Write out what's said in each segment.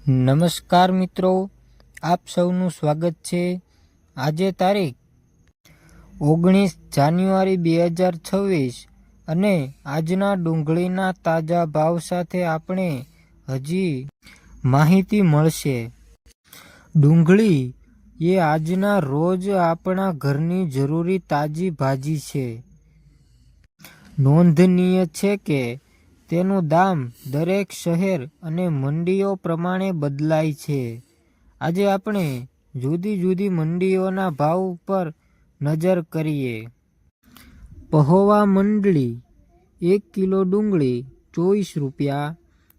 નમસ્કાર મિત્રો, આપ સૌનું સ્વાગત છે। આજે તારીખ 19 જાન્યુઆરી 2026 અને આજના ડુંગળીના તાજા ભાવ સાથે આપણે હજી માહિતી મળશે। ડુંગળી એ આજના રોજ આપણા ઘરની જરૂરી તાજી ભાજી છે। નોંધનીય છે કે તેનું દામ દરેક શહેર અને મંડીઓ પ્રમાણે બદલાય છે। આજે આપણે જુદી જુદી મંડીઓના ભાવ પર નજર કરીએ। પહોવા મંડળી 1 કિલો ડુંગળી 24 રૂપિયા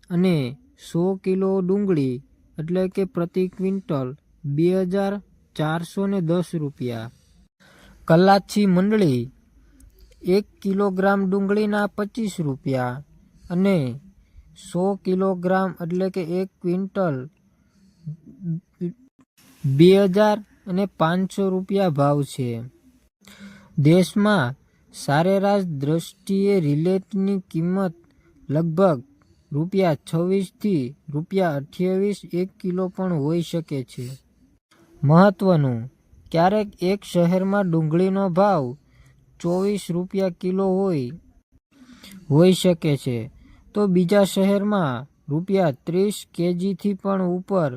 અને 100 કિલો ડુંગળી એટલે કે પ્રતિ ક્વિન્ટલ 2410 રૂપિયા। કલાછી મંડળી 1 કિલોગ્રામ ડુંગળીના 25 રૂપિયા અને 100 કિલોગ્રામ એટલે કે 1 ક્વિન્ટલ 2500 રૂપિયા ભાવ છે। દેશમાં સરેરાશ દ્રષ્ટિએ રિલેટની કિંમત લગભગ ₹26 થી ₹28 1 કિલો પણ હોઈ શકે છે। મહત્વનું, ક્યારેક એક શહેરમાં ડુંગળીનો ભાવ 24 રૂપિયા કિલો હોઈ શકે છે તો બીજા શહેરમાં ₹30 કેજીથી પણ ઉપર।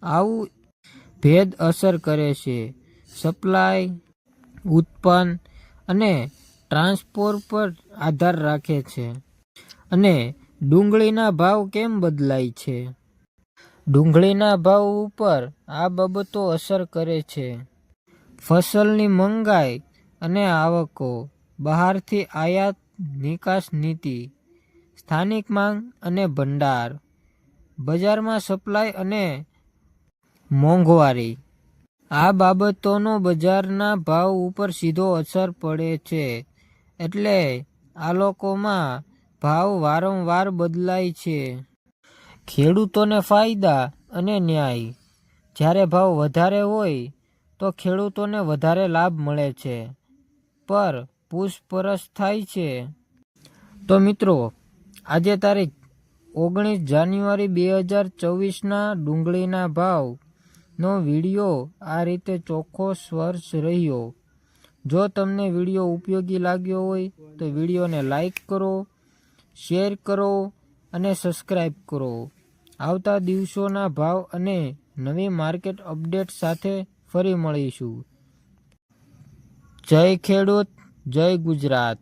આવું ભેદ અસર કરે છે સપ્લાય, ઉત્પન્ન અને ટ્રાન્સપોર્ટ પર આધાર રાખે છે। અને ડુંગળીના ભાવ કેમ બદલાય છે? ડુંગળીના ભાવ ઉપર આ બાબતો અસર કરે છે: ફસલની મંગાઈ અને આવકો, બહારથી આયાત નિકાસ નીતિ, સ્થાનિક માંગ અને ભંડાર, બજારમાં સપ્લાય અને મોંઘવારી। આ બાબતોનો બજારના ભાવ ઉપર સીધો અસર પડે છે, એટલે આલોકોમાં ભાવ વારંવાર બદલાય છે। ખેડૂતોને ફાયદા અને ન્યાય: જ્યારે ભાવ વધારે હોય તો ખેડૂતોને વધારે લાભ મળે છે, પર પૂછપરછ થાય છે। તો મિત્રો, આજે તારીખ 19 જાન્યુઆરી 2024ના ડુંગળીના ભાવનો વિડીયો આ રીતે ચોખ્ખો સ્પર્શ રહ્યો। જો તમને વિડીયો ઉપયોગી લાગ્યો હોય તો વિડીયોને લાઈક કરો, શેર કરો અને સબસ્ક્રાઈબ કરો। આવતા દિવસોના ભાવ અને નવી માર્કેટ અપડેટ સાથે ફરી મળીશું। જય ખેડૂત, જય ગુજરાત।